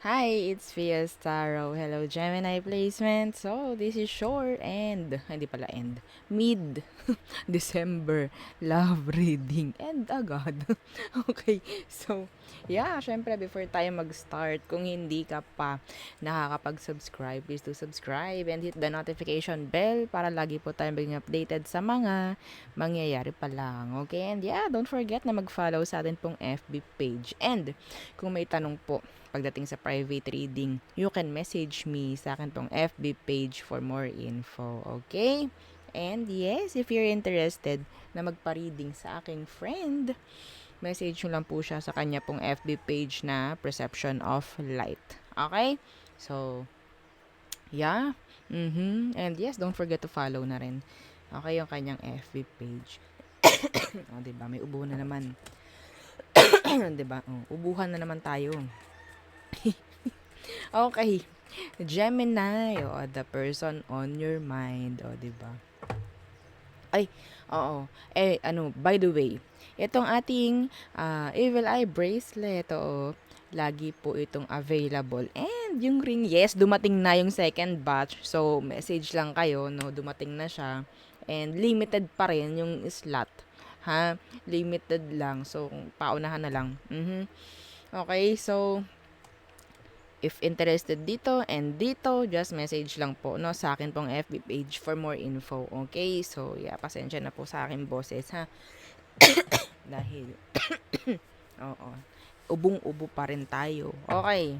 Hi, it's Fias Taro. Hello, Gemini placement. So, this is short and, hindi pala end, mid December love reading. And agad. Okay, so, yeah, syempre, before tayo mag-start, kung hindi ka pa nakakapag-subscribe, please do subscribe and hit the notification bell para lagi po tayo maging updated sa mga mangyayari pa lang. Okay, and yeah, don't forget na mag-follow sa atin pong FB page. And, kung may tanong po, pagdating sa private reading, you can message me sa akin pong FB page for more info, okay? And yes, if you're interested na magpa-reading sa aking friend, message nyo lang po siya sa kanya pong FB page na Perception of Light. Okay? So, yeah. And yes, don't forget to follow na rin. Okay, yung kanyang FB page. O, diba? May ubo na naman. Diba? O, ubuhan na naman tayo. Okay. Gemini, the person on your mind, di ba? Ay, oo. By the way, itong ating Evil Eye bracelet, lagi po itong available. And yung ring, yes, dumating na yung second batch. So, message lang kayo, no, dumating na siya. And limited pa rin yung slot. Ha? Limited lang. So, paunahan na lang. Okay, so, if interested dito and dito, just message lang po, no, sa akin pong FB page for more info. Okay? So, yeah, pasensya na po sa akin boses, ha? Dahil, oo, ubong-ubo pa rin tayo. Okay.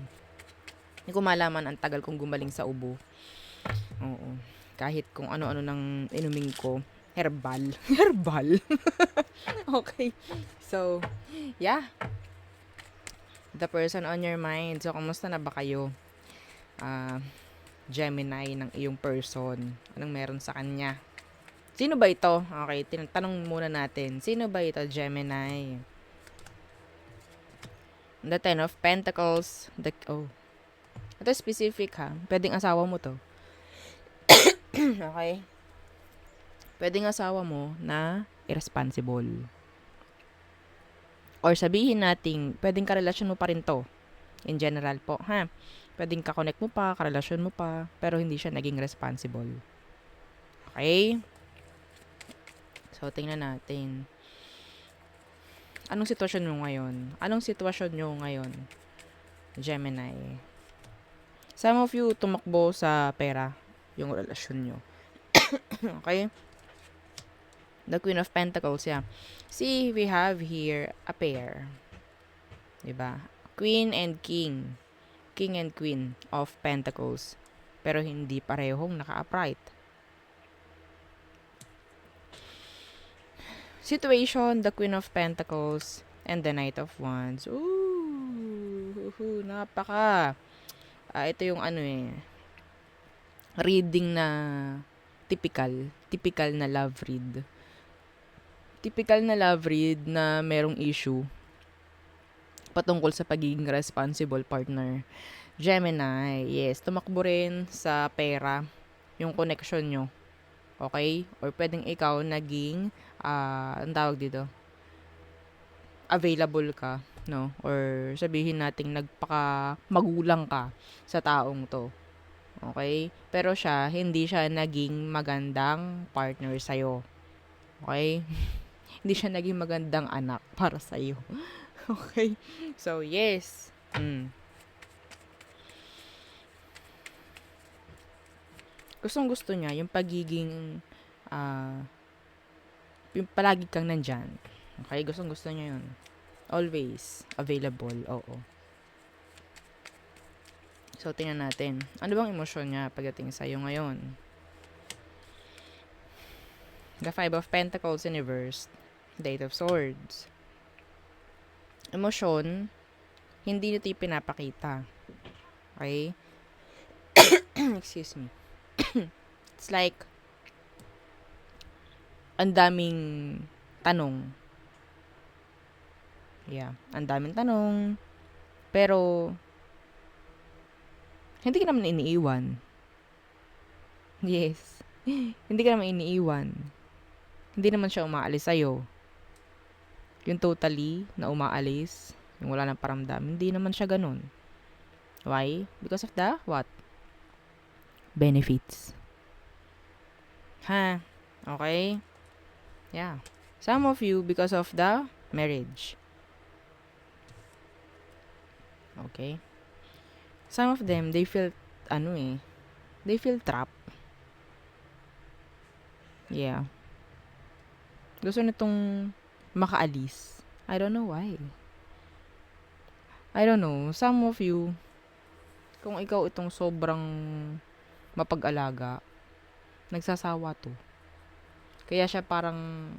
Hindi ko malaman, ang tagal kong gumaling sa ubo. Oo. Kahit kung ano-ano nang inuming ko, herbal. Herbal. Okay. So, yeah. The person on your mind. So, kamusta na ba kayo? Gemini ng iyong person. Anong meron sa kanya? Sino ba ito? Okay, tanong muna natin. Sino ba ito, Gemini? The Ten of Pentacles. Ito specific, ha? Pwedeng asawa mo to. Okay? Pwedeng asawa mo na irresponsible. Or sabihin nating, pwedeng karelasyon mo pa rin to. In general po, ha? Pwedeng kakonect mo pa, karelasyon mo pa, pero hindi siya naging responsible. Okay? So, tingnan natin. Anong sitwasyon nyo ngayon? Anong sitwasyon nyo ngayon, Gemini? Some of you tumakbo sa pera yung relasyon nyo. Okay? The Queen of Pentacles, yeah. See, we have here a pair. Diba? Queen and King. King and Queen of Pentacles. Pero hindi parehong naka-upright. Situation, the Queen of Pentacles and the Knight of Wands. Ooh, napaka. Ito yung reading na typical na love read. Typical na love read na merong issue patungkol sa pagiging responsible partner. Gemini, yes, tumakbo rin sa pera yung connection nyo. Okay? Or pwedeng ikaw naging, ang tawag dito, available ka, no? Or sabihin nating magulang ka sa taong to. Okay? Pero hindi siya naging magandang partner sa'yo. Okay? Hindi siya naging magandang anak para sa'yo. Okay? So, yes. Gustong gusto niya yung pagiging yung palagi kang nandyan. Okay? Gustong gusto niya yun. Always available. Oo. So, tingnan natin. Ano bang emosyon niya pagdating sa'yo ngayon? The Five of Pentacles in reverse. Eight of Swords. Emosyon, hindi nito pinapakita. Okay? Excuse me. It's like, ang daming tanong. Yeah, ang daming tanong. Pero, hindi ka naman iniiwan. Yes. Hindi ka naman iniiwan. Hindi naman siya umaalis sa'yo. Yung totally na umaalis, yung wala nang paramdam, hindi naman siya ganun. Why? Because of the what? Benefits. Ha? Okay? Yeah. Some of you, because of the marriage. Okay? Some of them, they feel, they feel trapped. Yeah. Gusto nitong makaalis. I don't know why. I don't know. Some of you, kung ikaw itong sobrang mapag-alaga, nagsasawa to. Kaya siya parang,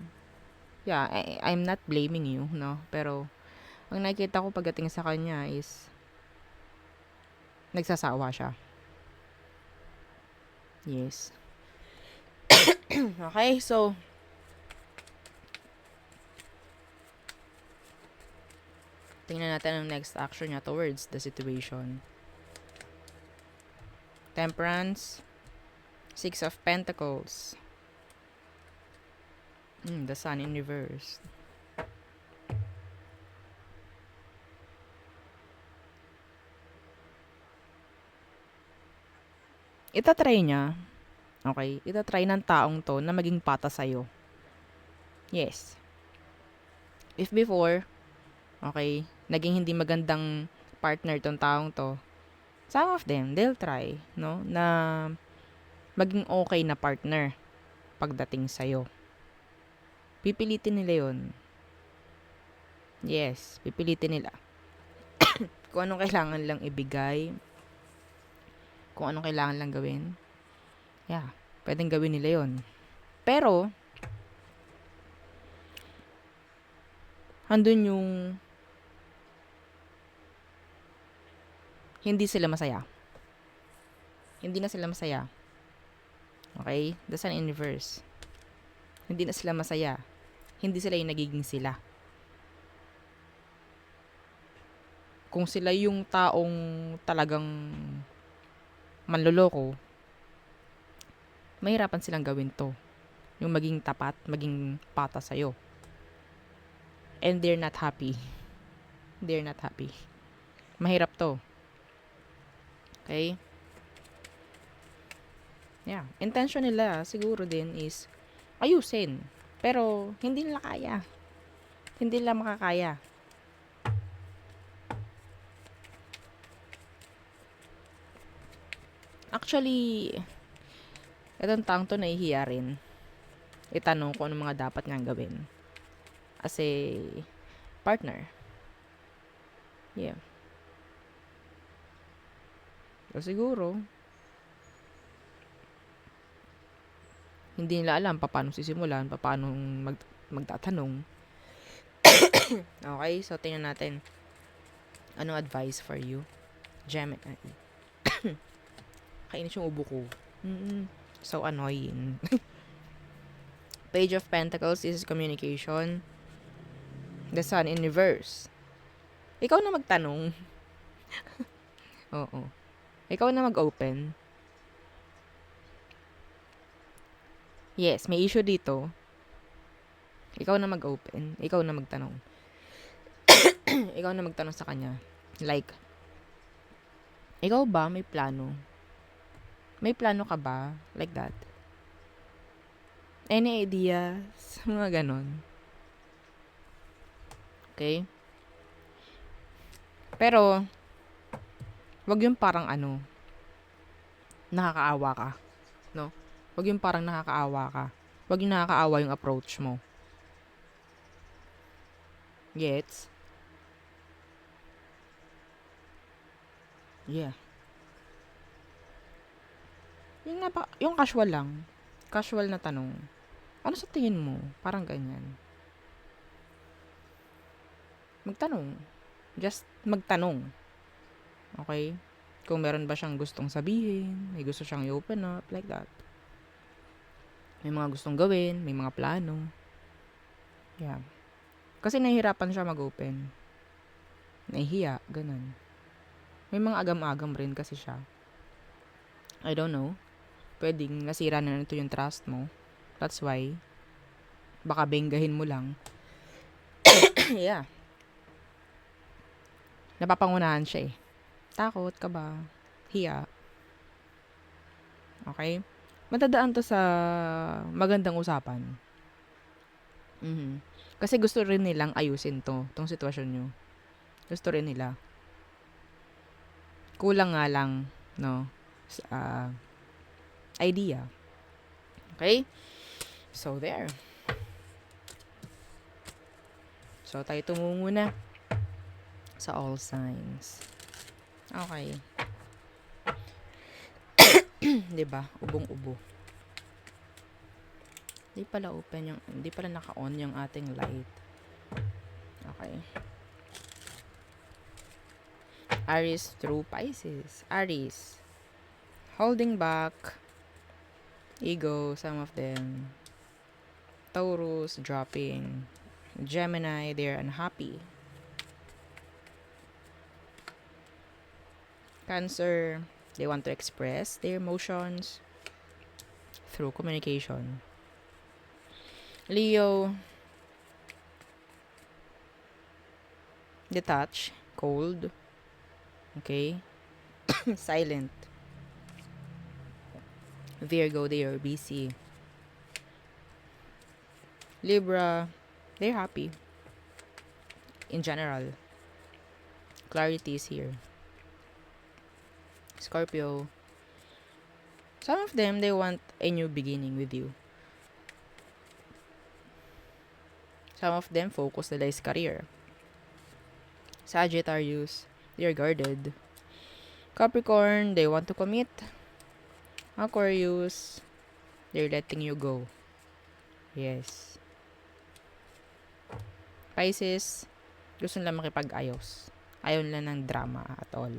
yeah, I'm not blaming you, no? Pero, ang nakikita ko pagdating sa kanya is, nagsasawa siya. Yes. Okay, so, tingnan natin ang next action niya towards the situation. Temperance, Six of Pentacles, the Sun in reverse. Itatry niya, okay, itatry ng taong to na maging pata sa'yo. Yes. If before, okay, naging hindi magandang partner tong taong to, some of them, they'll try, no, na maging okay na partner pagdating sa'yo. Pipilitin nila yon. Yes, pipilitin nila. Kung anong kailangan lang ibigay, kung anong kailangan lang gawin, yeah, pwedeng gawin nila yon. Pero, handun yung hindi sila masaya. Hindi na sila masaya. Okay? The Sun in reverse. Hindi na sila masaya. Hindi sila yung nagiging sila. Kung sila yung taong talagang manloloko, mahirapan silang gawin to. Yung maging tapat, maging pata sa'yo. And they're not happy. They're not happy. Mahirap to. Okay? Yeah. Intention nila siguro din is ayusin. Pero hindi nila kaya. Hindi nila makakaya. Actually, itong taong to nahihiya rin. Itanong kung ano mga dapat niyang gawin. As a partner. Yeah. So, siguro, hindi nila alam paano sisimulan, paano magtatanong. Okay, so tingnan natin. Anong advice for you? Gemini. Kainis yung ubo ko. So annoying. Page of Pentacles is communication. The Sun in reverse. Ikaw na magtanong. Oo. Ikaw na mag-open. Yes, may issue dito. Ikaw na mag-open. Ikaw na magtanong. Ikaw na magtanong sa kanya. Like, ikaw ba may plano? May plano ka ba? Like that. Any ideas? Mga ganon. Okay? Pero, wag yung parang nakakaawa ka. No? Wag yung parang nakakaawa ka. Wag yung nakakaawa yung approach mo. Gets? Yeah. Yung casual lang. Casual na tanong. Ano sa tingin mo? Parang ganyan. Magtanong. Just magtanong. Okay? Kung meron ba siyang gustong sabihin, may gusto siyang i-open up, like that. May mga gustong gawin, may mga plano. Yeah. Kasi nahihirapan siya mag-open. Nahihiya, ganun. May mga agam-agam rin kasi siya. I don't know. Pwedeng nasira na nito yung trust mo. That's why. Baka benggahin mo lang. Yeah. Napapangunahan siya eh. takot, kaba, hiya. Okay? Matadaan to sa magandang usapan. Mhm. Kasi gusto rin nilang ayusin tong sitwasyon nyo. Gusto rin nila. Kulang nga lang, no? Idea. Okay? So, there. So, tayo tumungo na sa all signs. Okay. 'Di ba? Ubong-ubo. Hindi pala naka-on yung ating light. Okay. Aries through Pisces. Aries. Holding back. Ego, some of them. Taurus, dropping. Gemini, they're unhappy. Cancer, they want to express their emotions through communication. Leo, detached, cold. Okay? Silent. Virgo, they are busy. Libra, they're happy. In general. Clarity is here. Scorpio, some of them, they want a new beginning with you. Some of them focus nila is career. Sagittarius, they're guarded. Capricorn, they want to commit. Aquarius, they're letting you go. Yes. Pisces, gusto nila makipag-ayos. Ayaw nila ng drama at all.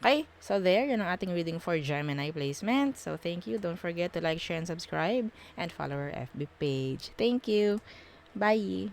Okay, so there, yun ang ating reading for Gemini placement. So thank you. Don't forget to like, share, and subscribe. And follow our FB page. Thank you. Bye.